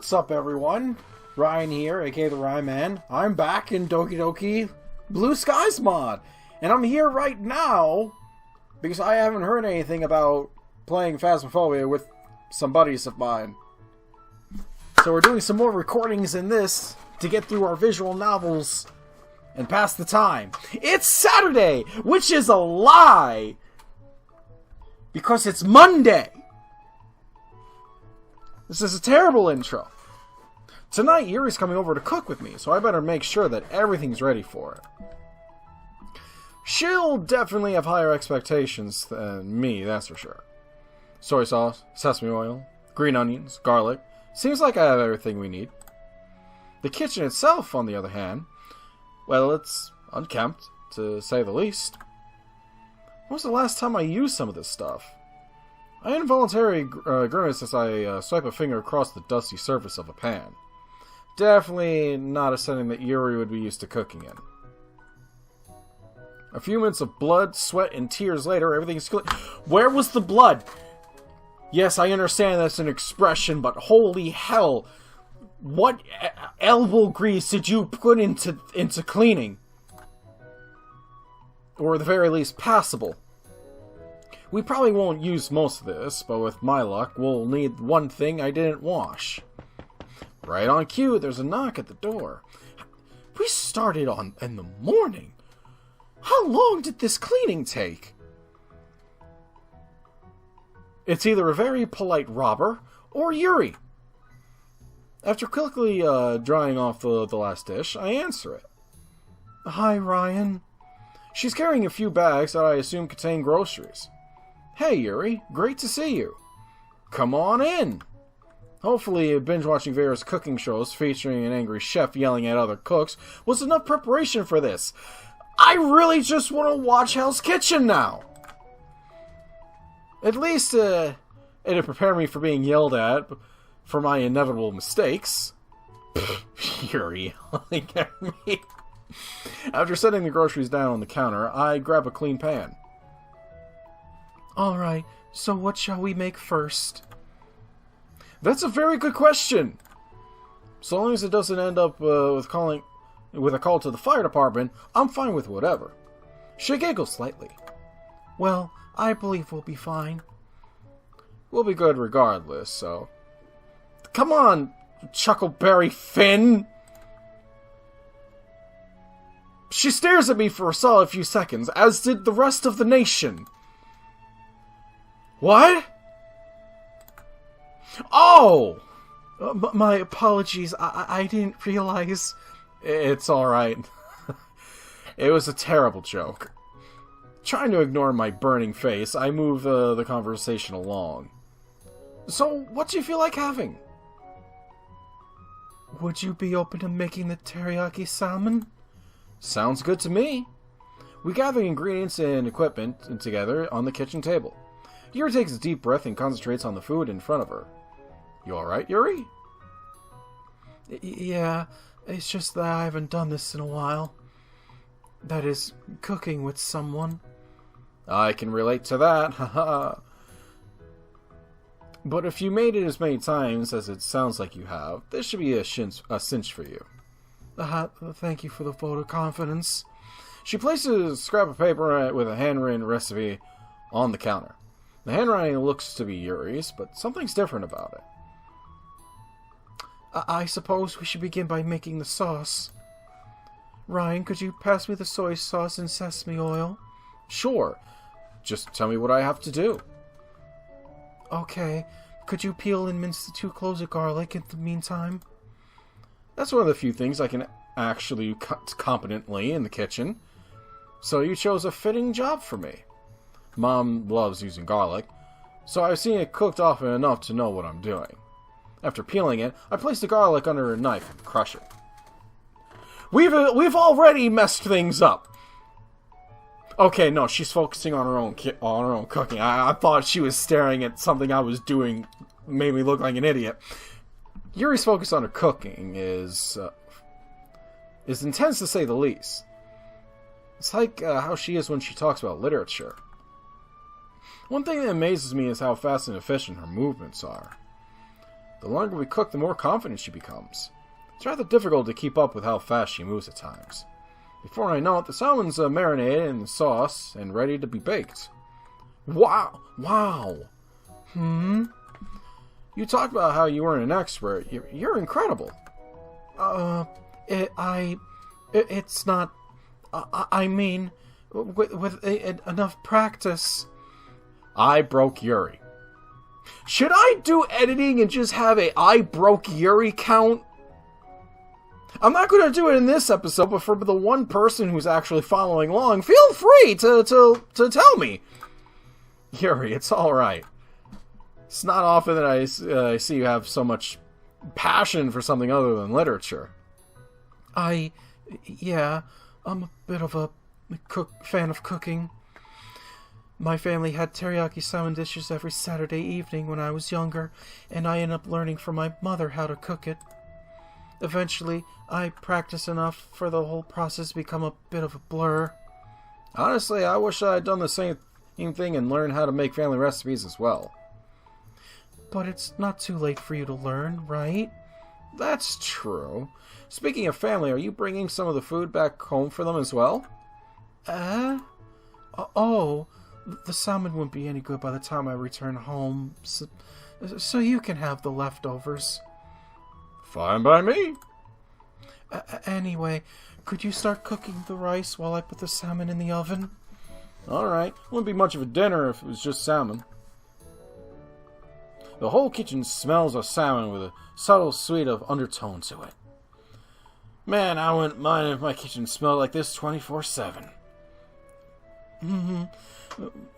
What's up, everyone? Ryan here, aka the Ryan Man. I'm back in Doki Doki Blue Skies mod, and I'm here right now because I haven't heard anything about playing Phasmophobia with some buddies of mine. So we're doing some more recordings in this to get through our visual novels and pass the time. It's Saturday, which is a lie, because it's Monday. This is a terrible intro. Tonight, Yuri's coming over to cook with me, so I better make sure that everything's ready for it. She'll definitely have higher expectations than me, that's for sure. Soy sauce, sesame oil, green onions, garlic. Seems like I have everything we need. The kitchen itself, on the other hand, well, it's unkempt, to say the least. When was the last time I used some of this stuff? I involuntarily grimace as I swipe a finger across the dusty surface of a pan. Definitely not a setting that Yuri would be used to cooking in. A few minutes of blood, sweat, and tears later, everything's clear. Where was the blood? Yes, I understand that's an expression, but holy hell! What elbow grease did you put into cleaning? Or at the very least, passable. We probably won't use most of this, but with my luck, we'll need one thing I didn't wash. Right on cue, there's a knock at the door. We started in the morning. How long did this cleaning take? It's either a very polite robber or Yuri. After quickly drying off the last dish, I answer it. Hi, Ryan. She's carrying a few bags that I assume contain groceries. Hey, Yuri. Great to see you. Come on in. Hopefully, binge-watching various cooking shows featuring an angry chef yelling at other cooks was enough preparation for this. I really just want to watch Hell's Kitchen now. At least, it'd prepare me for being yelled at for my inevitable mistakes. Yuri yelling at me. After setting the groceries down on the counter, I grab a clean pan. Alright, so what shall we make first? That's a very good question. So long as it doesn't end up with a call to the fire department, I'm fine with whatever. She giggles slightly. Well, I believe we'll be fine. We'll be good regardless, so... Come on, Chuckleberry Finn! She stares at me for a solid few seconds, as did the rest of the nation. What? Oh! My apologies, I didn't realize... It's alright. It was a terrible joke. Trying to ignore my burning face, I move the conversation along. So, what do you feel like having? Would you be open to making the teriyaki salmon? Sounds good to me. We gather ingredients and equipment together on the kitchen table. Yuri takes a deep breath and concentrates on the food in front of her. You alright, Yuri? Yeah, it's just that I haven't done this in a while. That is, cooking with someone. I can relate to that, haha. But if you made it as many times as it sounds like you have, this should be a cinch for you. Thank you for the vote of confidence. She places a scrap of paper with a handwritten recipe on the counter. The handwriting looks to be Yuri's, but something's different about it. I suppose we should begin by making the sauce. Ryan, could you pass me the soy sauce and sesame oil? Sure. Just tell me what I have to do. Okay. Could you peel and mince the 2 cloves of garlic in the meantime? That's one of the few things I can actually cut competently in the kitchen. So you chose a fitting job for me. Mom loves using garlic, so I've seen it cooked often enough to know what I'm doing. After peeling it, I place the garlic under a knife and crush it. We've already messed things up. Okay, no, she's focusing on her own cooking. I thought she was staring at something I was doing, made me look like an idiot. Yuri's focus on her cooking is intense to say the least. It's like how she is when she talks about literature. One thing that amazes me is how fast and efficient her movements are. The longer we cook, the more confident she becomes. It's rather difficult to keep up with how fast she moves at times. Before I know it, the salmon's marinated in the sauce and ready to be baked. Wow! You talked about how you weren't an expert. You're incredible. It's not... I mean, with enough practice... I broke Yuri. Should I do editing and just have a I broke Yuri count? I'm not going to do it in this episode, but for the one person who's actually following along, feel free to tell me. Yuri, it's alright. It's not often that I see you have so much passion for something other than literature. Yeah, I'm a bit of a fan of cooking. My family had teriyaki salmon dishes every Saturday evening when I was younger, and I ended up learning from my mother how to cook it. Eventually, I practiced enough for the whole process to become a bit of a blur. Honestly, I wish I had done the same thing and learned how to make family recipes as well. But it's not too late for you to learn, right? That's true. Speaking of family, are you bringing some of the food back home for them as well? Oh, the salmon wouldn't be any good by the time I return home, so you can have the leftovers. Fine by me. Anyway, could you start cooking the rice while I put the salmon in the oven? Alright, wouldn't be much of a dinner if it was just salmon. The whole kitchen smells of salmon with a subtle sweet of undertone to it. Man, I wouldn't mind if my kitchen smelled like this 24/7.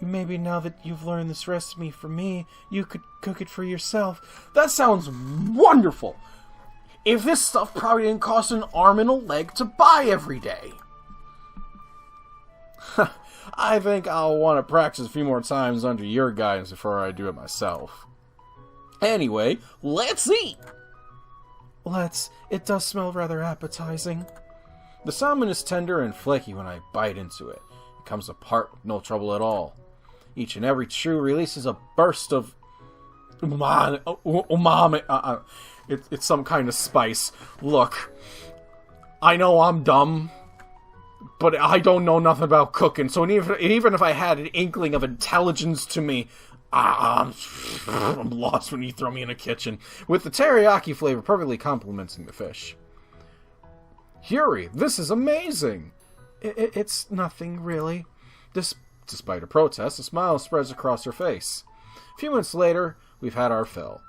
Maybe now that you've learned this recipe from me, you could cook it for yourself. That sounds wonderful! If this stuff probably didn't cost an arm and a leg to buy every day. I think I'll want to practice a few more times under your guidance before I do it myself. Anyway, let's eat! It does smell rather appetizing. The salmon is tender and flaky when I bite into it. It comes apart with no trouble at all. Each and every chew releases a burst of umami. It's some kind of spice. Look, I know I'm dumb, but I don't know nothing about cooking, so even if I had an inkling of intelligence to me, I'm lost when you throw me in a kitchen. With the teriyaki flavor perfectly complementing the fish. Yuri, this is amazing! It's nothing, really. Despite a protest, a smile spreads across her face. A few minutes later, we've had our fill.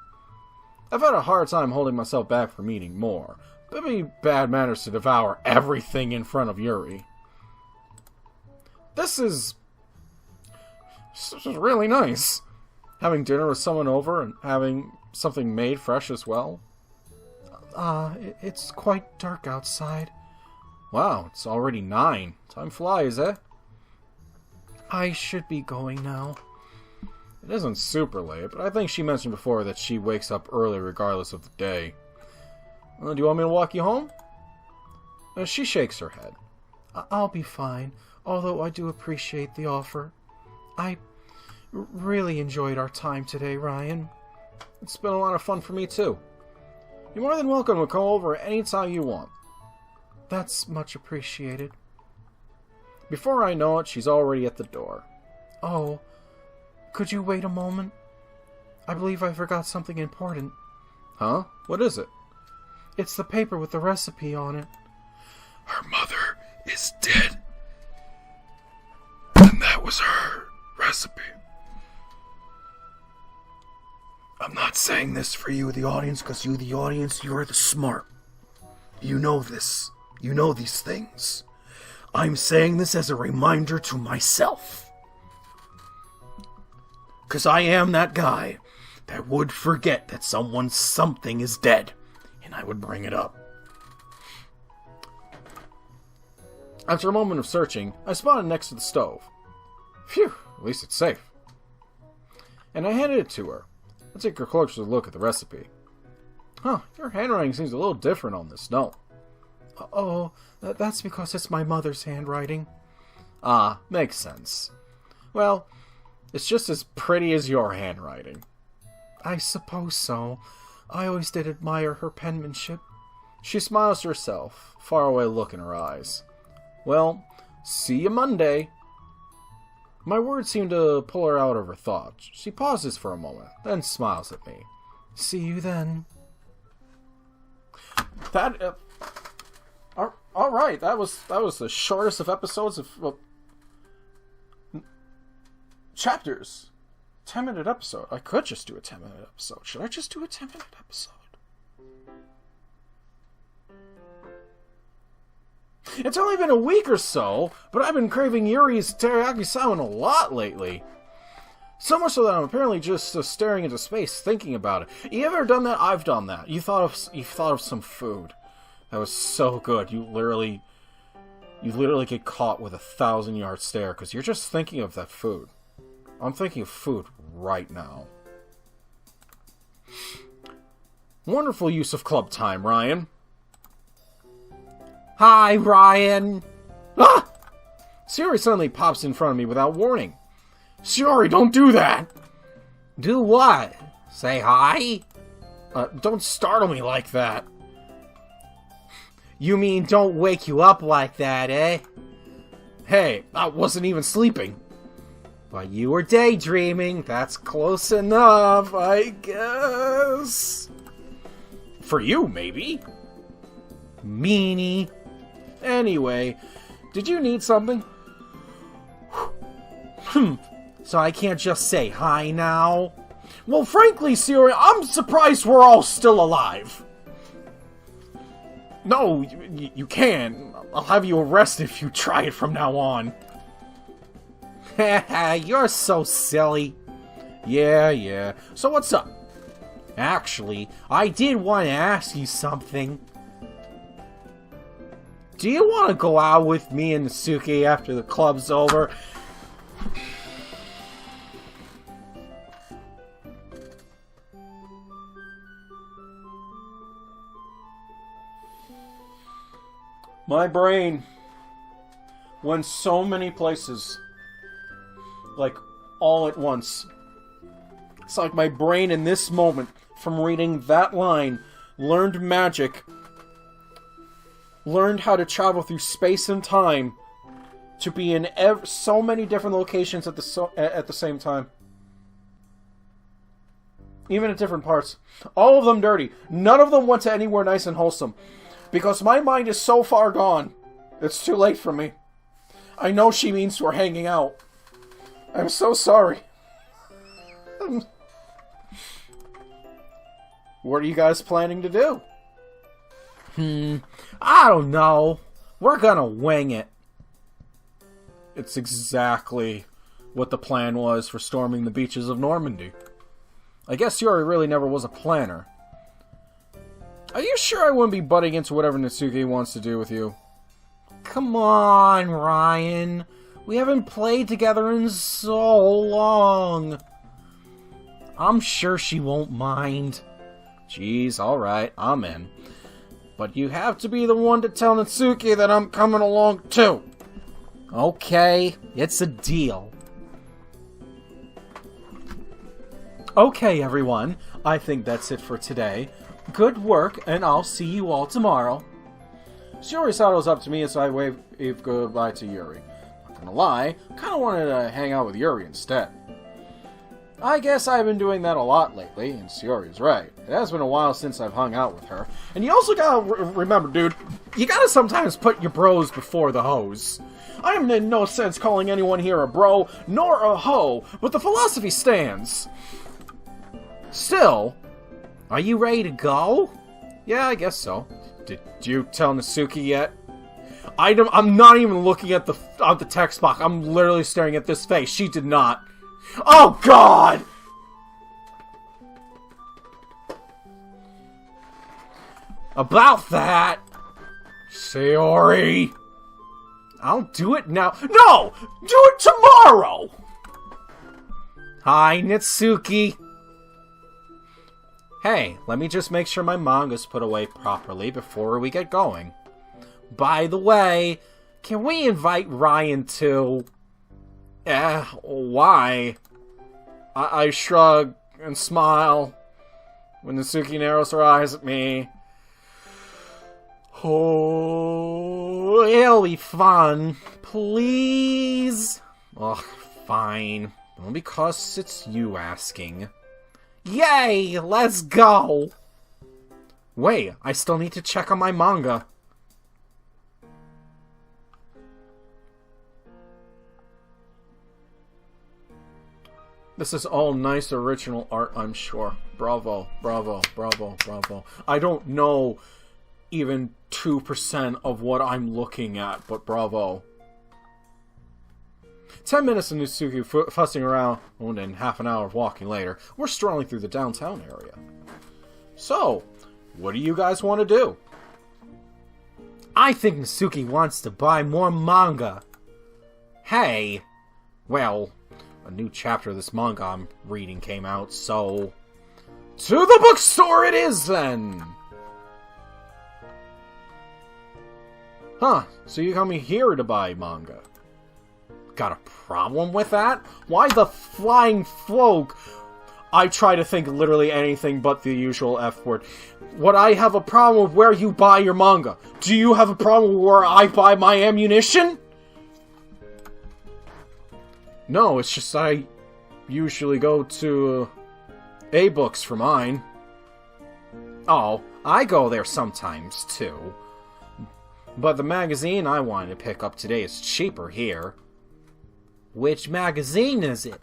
I've had a hard time holding myself back from eating more, but it'd be bad manners to devour everything in front of Yuri. This is really nice. Having dinner with someone over and having something made fresh as well. It's quite dark outside. Wow, it's already 9. Time flies, eh? I should be going now. It isn't super late, but I think she mentioned before that she wakes up early regardless of the day. Do you want me to walk you home? She shakes her head. I'll be fine, although I do appreciate the offer. I really enjoyed our time today, Ryan. It's been a lot of fun for me, too. You're more than welcome to come over anytime you want. That's much appreciated. Before I know it, she's already at the door. Oh, could you wait a moment? I believe I forgot something important. Huh? What is it? It's the paper with the recipe on it. Her mother is dead. And that was her recipe. I'm not saying this for you, the audience, because you, the audience, you're the smart. You know this. You know these things. I'm saying this as a reminder to myself. Because I am that guy that would forget that something is dead, and I would bring it up. After a moment of searching, I spotted next to the stove. Phew, at least it's safe. And I handed it to her. I took a closer look at the recipe. Huh, your handwriting seems a little different on this note. Oh, that's because it's my mother's handwriting. Ah, makes sense. Well, it's just as pretty as your handwriting. I suppose so. I always did admire her penmanship. She smiles to herself, faraway look in her eyes. Well, see you Monday. My words seem to pull her out of her thoughts. She pauses for a moment, then smiles at me. See you then. That, alright, that was the shortest of episodes of, chapters. 10-minute episode. I could just do a 10-minute episode. Should I just do a 10-minute episode? It's only been a week or so, but I've been craving Yuri's teriyaki salmon a lot lately. So much so that I'm apparently just staring into space, thinking about it. You ever done that? I've done that. You thought of some food that was so good. You literally get caught with a 1,000-yard stare because you're just thinking of that food. I'm thinking of food right now. Wonderful use of club time, Ryan. Hi, Ryan! Ah! Yuri suddenly pops in front of me without warning. Yuri, don't do that! Do what? Say hi? Don't startle me like that. You mean don't wake you up like that, eh? Hey, I wasn't even sleeping. But you were daydreaming. That's close enough, I guess. For you, maybe. Meanie. Anyway, did you need something? So I can't just say hi now? Well, frankly, Yuri, I'm surprised we're all still alive. No, you can. I'll have you arrested if you try it from now on. You're so silly. Yeah. So what's up? Actually, I did want to ask you something. Do you want to go out with me and Natsuki after the club's over? My brain went so many places. Like, all at once. It's like my brain in this moment, from reading that line, learned magic, learned how to travel through space and time, to be in so many different locations at the same time. Even at different parts. All of them dirty. None of them went to anywhere nice and wholesome. Because my mind is so far gone, it's too late for me. I know she means we're hanging out. I'm so sorry. What are you guys planning to do? I don't know. We're gonna wing it. It's exactly what the plan was for storming the beaches of Normandy. I guess Yuri really never was a planner. Are you sure I wouldn't be butting into whatever Natsuki wants to do with you? Come on, Ryan. We haven't played together in so long. I'm sure she won't mind. Jeez, alright, I'm in. But you have to be the one to tell Natsuki that I'm coming along too. Okay, it's a deal. Okay, everyone. I think that's it for today. Good work, and I'll see you all tomorrow. Yuri sidles up to me as I wave goodbye to Yuri. Not gonna lie, kinda wanted to hang out with Yuri instead. I guess I've been doing that a lot lately, and Yuri's right. It has been a while since I've hung out with her. And you also gotta remember, dude, you gotta sometimes put your bros before the hoes. I am in no sense calling anyone here a bro, nor a hoe, but the philosophy stands. Still, are you ready to go? Yeah, I guess so. Did you tell Natsuki yet? I'm not even looking at the text box. I'm literally staring at this face. She did not. Oh, God! About that, Sayori. I'll do it now. No! Do it tomorrow! Hi, Natsuki. Hey, let me just make sure my manga's put away properly before we get going. By the way, can we invite Ryan too? Why? I shrug and smile. when Natsuki narrows her eyes at me. Oh, it'll be fun. Please? Ugh, fine. Only because it's you asking. Yay! Let's go! Wait, I still need to check on my manga. This is all nice original art, I'm sure. Bravo, bravo, bravo, bravo. I don't know even 2% of what I'm looking at, but bravo. 10 minutes of Natsuki fussing around, and then half an hour of walking later, we're strolling through the downtown area. So, what do you guys want to do? I think Natsuki wants to buy more manga. Hey, well, a new chapter of this manga I'm reading came out, so... To the bookstore it is, then! Huh, so you coming here to buy manga? Got a problem with that? Why the flying folk? I try to think literally anything but the usual F word. Would I have a problem with where you buy your manga? Do you have a problem with where I buy my ammunition? No, it's just I usually go to A-Books for mine. Oh, I go there sometimes, too. But the magazine I wanted to pick up today is cheaper here. Which magazine is it?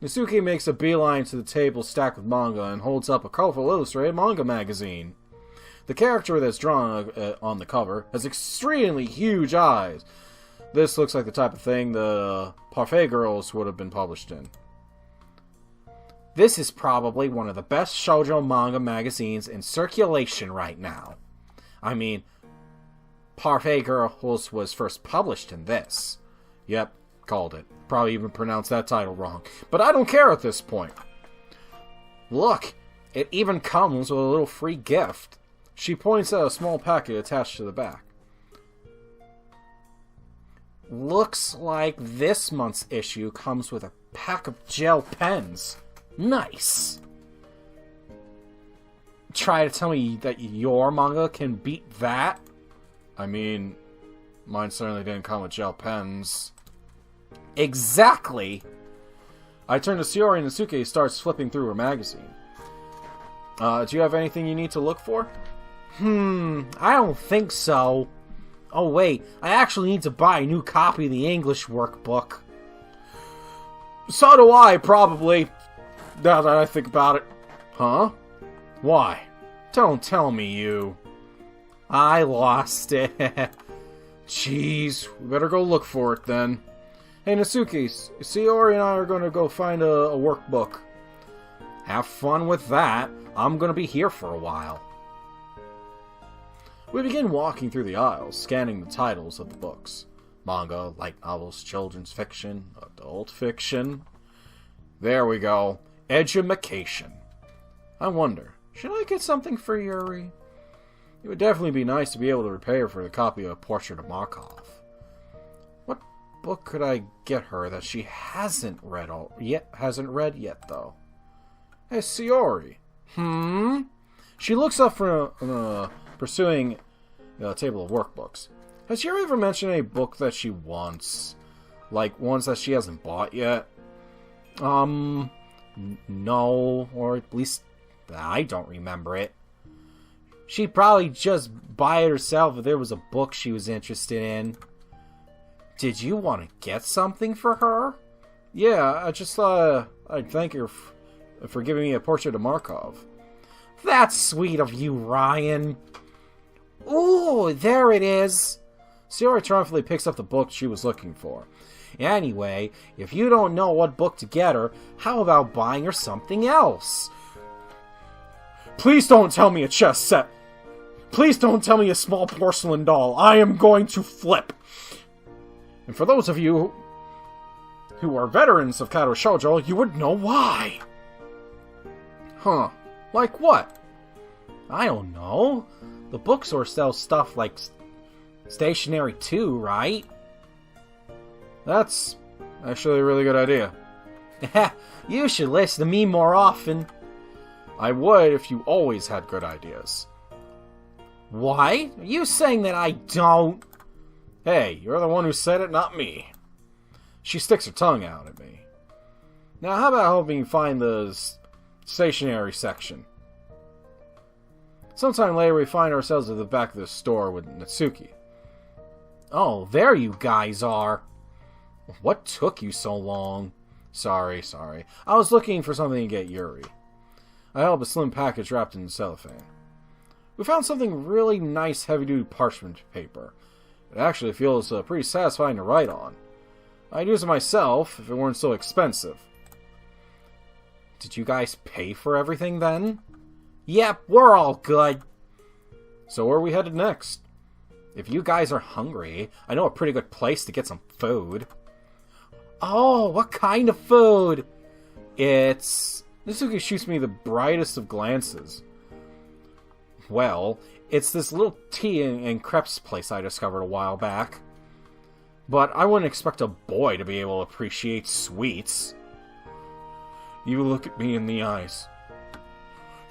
Natsuki makes a beeline to the table stacked with manga and holds up a colorful illustrated manga magazine. The character that's drawn on the cover has extremely huge eyes. This looks like the type of thing the Parfait Girls would have been published in. This is probably one of the best shoujo manga magazines in circulation right now. I mean, Parfait Girls was first published in this. Yep, called it. Probably even pronounced that title wrong. But I don't care at this point. Look, it even comes with a little free gift. She points at a small packet attached to the back. Looks like this month's issue comes with a pack of gel pens. Nice. Try to tell me that your manga can beat that? I mean, mine certainly didn't come with gel pens. Exactly! I turn to Shiori and Natsuki starts flipping through her magazine. Do you have anything you need to look for? I don't think so. Oh wait, I actually need to buy a new copy of the English workbook. So do I, probably. Now that I think about it. Huh? Why? Don't tell me you. I lost it. Jeez, we better go look for it then. Hey Natsuki, Shiori and I are going to go find a workbook. Have fun with that. I'm going to be here for a while. We begin walking through the aisles, scanning the titles of the books. Manga, light novels, children's fiction, adult fiction. There we go. Edumacation. I wonder, should I get something for Yuri? It would definitely be nice to be able to repay her for the copy of Portrait of Markov. What book could I get her that she hasn't read yet, though? Hey, Shiori. She looks up from pursuing a table of workbooks. Has Yuri ever mentioned a book that she wants? Like, ones that she hasn't bought yet? No, or at least I don't remember it. She'd probably just buy it herself if there was a book she was interested in. Did you want to get something for her? Yeah, I just thought I'd thank her for giving me a Portrait of Markov. That's sweet of you, Ryan. Ooh, there it is. Shiori triumphantly picks up the book she was looking for. Anyway, if you don't know what book to get her, how about buying her something else? Please don't tell me a chess set. Please don't tell me a small porcelain doll. I am going to flip. And for those of you who are veterans of Kato Shoujo, you would know why. Huh. Like what? I don't know. The bookstore sells stuff like stationery too, right? That's actually a really good idea. You should listen to me more often. I would if you always had good ideas. Why? Are you saying that I don't? Hey, you're the one who said it, not me. She sticks her tongue out at me. Now, how about helping you find the stationery section? Sometime later, we find ourselves at the back of the store with Natsuki. Oh, there you guys are. What took you so long? Sorry. I was looking for something to get Yuri. I held up a slim package wrapped in cellophane. We found something really nice heavy-duty parchment paper. It actually feels pretty satisfying to write on. I'd use it myself if it weren't so expensive. Did you guys pay for everything then? Yep, we're all good. So where are we headed next? If you guys are hungry, I know a pretty good place to get some food. Oh, what kind of food? Natsuki shoots me the brightest of glances. Well, it's this little tea and crepes place I discovered a while back. But I wouldn't expect a boy to be able to appreciate sweets. You look at me in the eyes.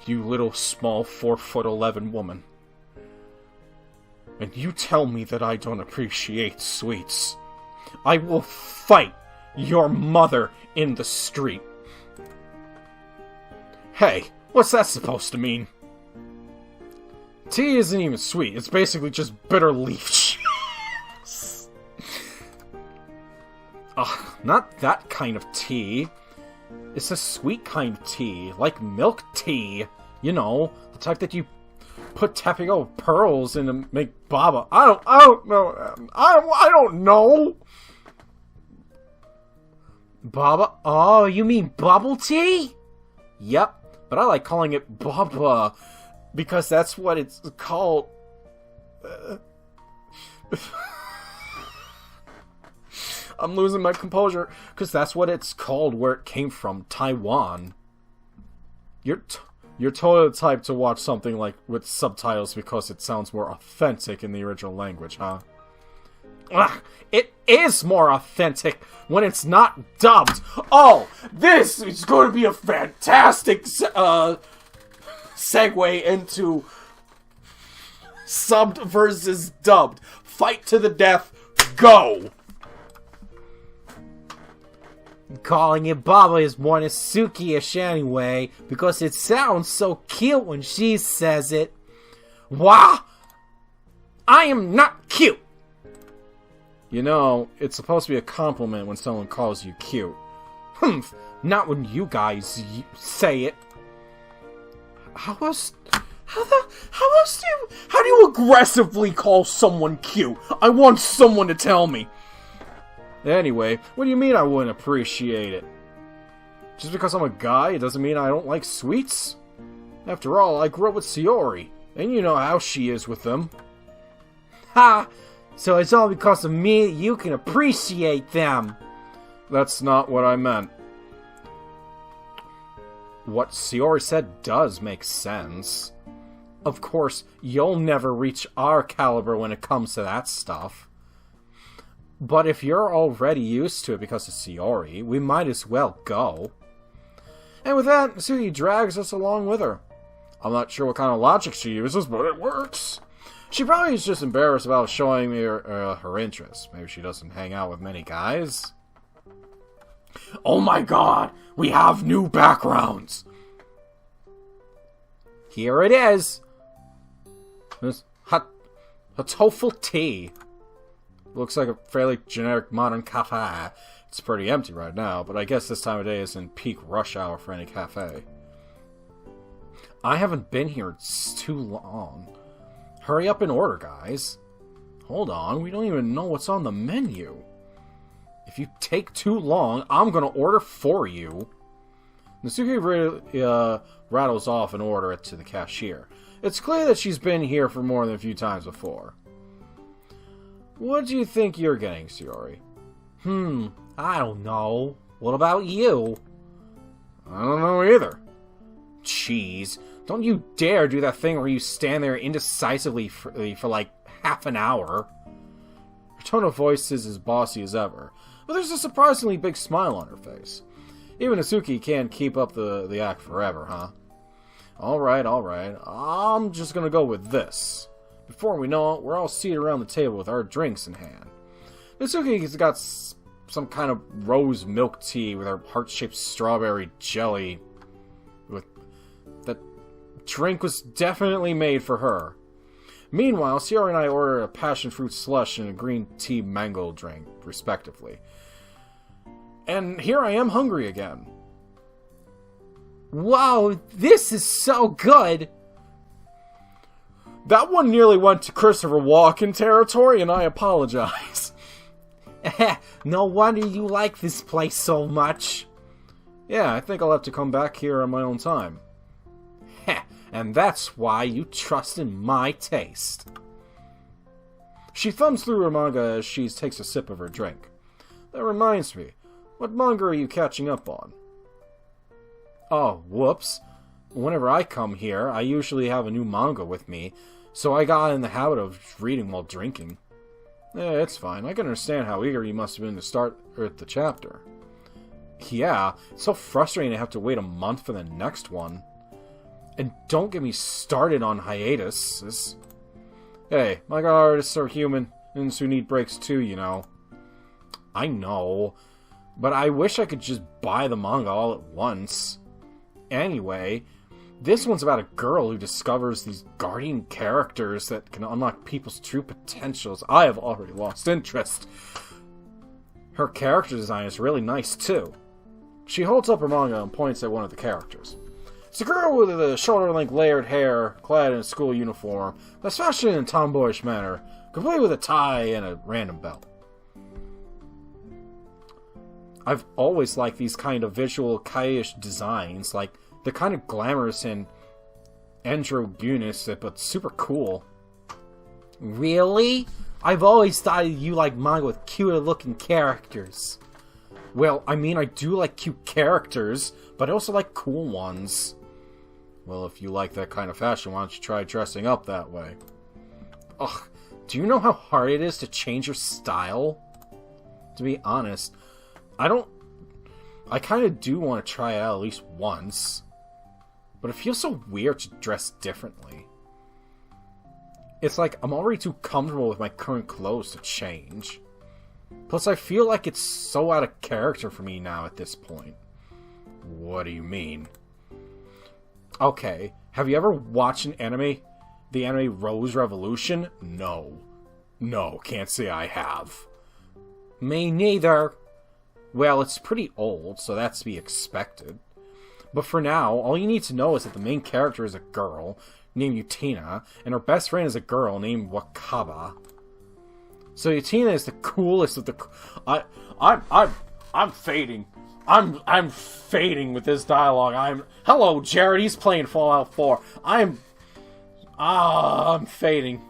You little small 4'11" woman. And you tell me that I don't appreciate sweets. I will fight your mother in the street. Hey, what's that supposed to mean? Tea isn't even sweet. It's basically just bitter leaf juice. Ugh, not that kind of tea. It's a sweet kind of tea, like milk tea. You know, the type that you put tapioca pearls in to make baba. I don't know. I don't know. Baba? Oh, you mean bubble tea? Yep, but I like calling it baba because that's what it's called. I'm losing my composure because that's what it's called where it came from, Taiwan. You're totally the type to watch something like with subtitles because it sounds more authentic in the original language, huh? Ugh, it is more authentic when it's not dubbed. Oh, this is going to be a fantastic segue into subbed versus dubbed. Fight to the death, go! Calling it Baba is more Natsuki-ish anyway, because it sounds so cute when she says it. Wah! I am not cute! You know, it's supposed to be a compliment when someone calls you cute. Humph! Not when you guys say it. How do you aggressively call someone cute? I want someone to tell me. Anyway, what do you mean I wouldn't appreciate it? Just because I'm a guy, it doesn't mean I don't like sweets? After all, I grew up with Sayori, and you know how she is with them. Ha! So it's all because of me that you can appreciate them. That's not what I meant. What Sayori said does make sense. Of course, you'll never reach our caliber when it comes to that stuff. But if you're already used to it because of Sayori, we might as well go. And with that, Natsuki drags us along with her. I'm not sure what kind of logic she uses, but it works. She probably is just embarrassed about showing me her interest. Maybe she doesn't hang out with many guys. Oh my god! We have new backgrounds! Here it is! This tofu tea. Looks like a fairly generic modern cafe. It's pretty empty right now, but I guess this time of day isn't peak rush hour for any cafe. I haven't been here too long. Hurry up and order, guys. Hold on, we don't even know what's on the menu. If you take too long, I'm gonna order for you. Natsuki rattles off an order to the cashier. It's clear that she's been here for more than a few times before. What do you think you're getting, Sayori? I don't know. What about you? I don't know either. Jeez, don't you dare do that thing where you stand there indecisively for like half an hour. Her tone of voice is as bossy as ever, but there's a surprisingly big smile on her face. Even Natsuki can't keep up the act forever, huh? Alright, alright. I'm just gonna go with this. Before we know it, we're all seated around the table with our drinks in hand. Mitsuki's got some kind of rose milk tea with her heart-shaped strawberry jelly. That drink was definitely made for her. Meanwhile, Sierra and I ordered a passion fruit slush and a green tea mango drink, respectively. And here I am hungry again. Wow, this is so good! That one nearly went to Christopher Walken territory, and I apologize. No wonder you like this place so much. Yeah, I think I'll have to come back here on my own time. And that's why you trust in my taste. She thumbs through her manga as she takes a sip of her drink. That reminds me, what manga are you catching up on? Oh, whoops. Whenever I come here, I usually have a new manga with me, so I got in the habit of reading while drinking. It's fine. I can understand how eager you must have been to start at the chapter. Yeah, it's so frustrating to have to wait a month for the next one. And don't get me started on hiatuses. Hey, manga artists are human, and who need breaks too, you know. I know, but I wish I could just buy the manga all at once. Anyway, this one's about a girl who discovers these guardian characters that can unlock people's true potentials. I have already lost interest. Her character design is really nice, too. She holds up her manga and points at one of the characters. It's a girl with a shoulder-length layered hair, clad in a school uniform, that's fashioned in a tomboyish manner, complete with a tie and a random belt. I've always liked these kind of visual kawaii-ish designs, like they're kind of glamorous and androgynous, but super cool. Really? I've always thought you like manga with cuter looking characters. Well, I mean, I do like cute characters, but I also like cool ones. Well, if you like that kind of fashion, why don't you try dressing up that way? Ugh, do you know how hard it is to change your style? To be honest, I kind of do want to try it out at least once. But it feels so weird to dress differently. It's like I'm already too comfortable with my current clothes to change. Plus, I feel like it's so out of character for me now at this point. What do you mean? Okay, have you ever watched an anime? The anime Rose Revolution? No. No, can't say I have. Me neither. Well, it's pretty old, so that's to be expected. But for now, all you need to know is that the main character is a girl named Yutina, and her best friend is a girl named Wakaba. So Yutina is the coolest of the... I'm fading. I'm fading with this dialogue. Hello, Jared. He's playing Fallout 4. I'm fading.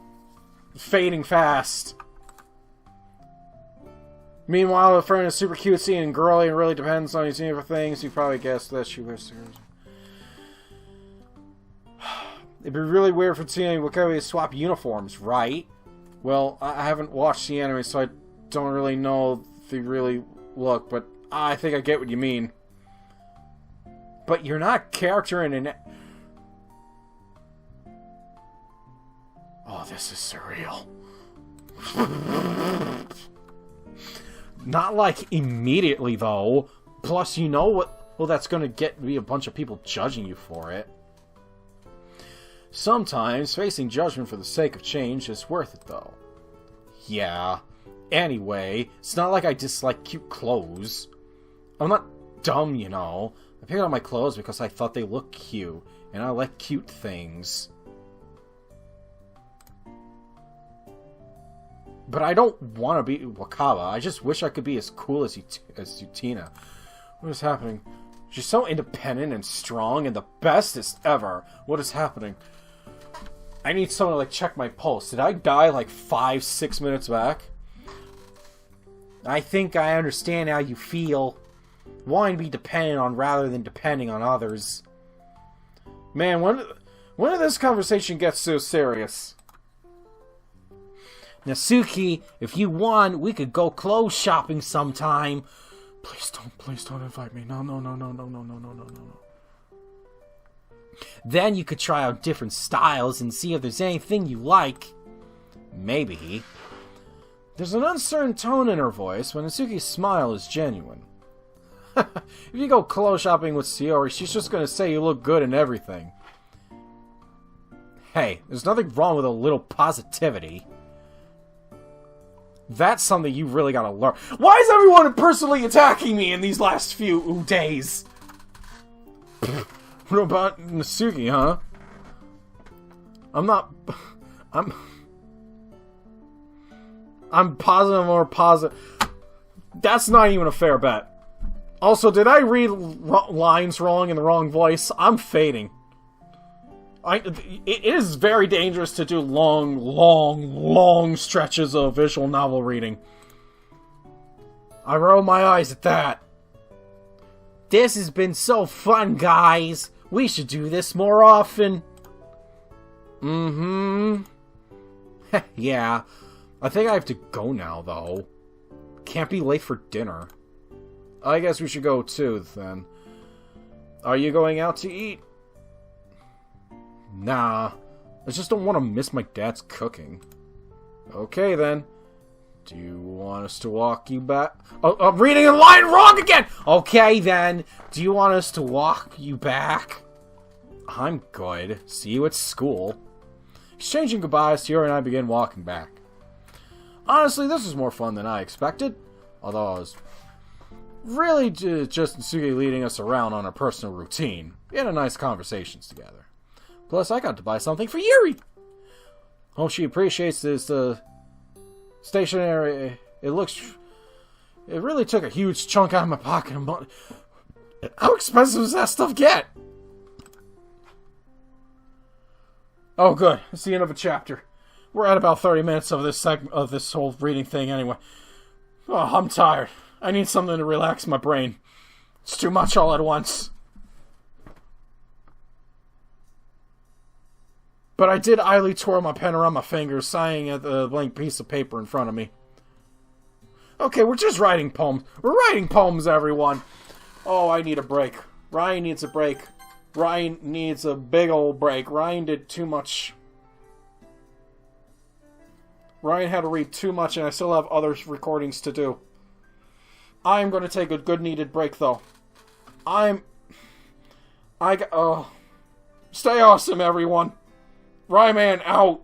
Fading fast. Meanwhile, her friend is super cutesy and girly and really depends on Yutina for things. You probably guessed that she was... It'd be really weird for Yutina and Wakabe to swap uniforms, right? Well, I haven't watched the anime, so I don't really know if they really look, but I think I get what you mean. But you're not a character in an... Oh, this is surreal. Not like immediately, though. Plus, you know what? Well, that's gonna be a bunch of people judging you for it. Sometimes, facing judgment for the sake of change is worth it, though. Yeah. Anyway, it's not like I dislike cute clothes. I'm not dumb, you know. I picked out my clothes because I thought they looked cute, and I like cute things. But I don't want to be Wakaba. I just wish I could be as cool as Yutina. What is happening? She's so independent and strong and the bestest ever. What is happening? I need someone to, like, check my pulse. Did I die, like, 5-6 minutes back? I think I understand how you feel. Wanting to be dependent on rather than depending on others. Man, when did this conversation get so serious? Natsuki, if you want, we could go clothes shopping sometime. Please don't invite me. No. Then you could try out different styles and see if there's anything you like. Maybe. There's an uncertain tone in her voice when Natsuki's smile is genuine. If you go clothes shopping with Yuri, she's just gonna say you look good and everything. Hey, there's nothing wrong with a little positivity. That's something you really gotta learn. Why is everyone personally attacking me in these last few days? What about Natsuki, huh? I'm positive or positive. That's not even a fair bet. Also, did I read lines wrong in the wrong voice? I'm fading. It is very dangerous to do long stretches of visual novel reading. I roll my eyes at that. This has been so fun, guys. We should do this more often. Mm-hmm. Yeah. I think I have to go now, though. Can't be late for dinner. I guess we should go too, then. Are you going out to eat? Nah. I just don't want to miss my dad's cooking. Okay, then. Do you want us to walk you back? Oh, I'm reading a line wrong again! Okay, then. Do you want us to walk you back? I'm good. See you at school. Exchanging goodbyes, Yuri and I begin walking back. Honestly, this was more fun than I expected. Although I was really just Natsuki leading us around on a personal routine. We had a nice conversations together. Plus, I got to buy something for Yuri! Hope she appreciates this, stationery. It really took a huge chunk out of my pocket of money. How expensive does that stuff get? Oh, good. It's the end of a chapter. We're at about 30 minutes of this whole reading thing anyway. Oh, I'm tired. I need something to relax my brain. It's too much all at once. But I did idly twirl my pen around my fingers, sighing at the blank piece of paper in front of me. Okay, we're just writing poems. We're writing poems, everyone. Oh, I need a break. Ryan needs a break. Ryan needs a big old break. Ryan did too much. Ryan had to read too much, and I still have other recordings to do. I'm going to take a good needed break, though. Stay awesome, everyone. Ryman out.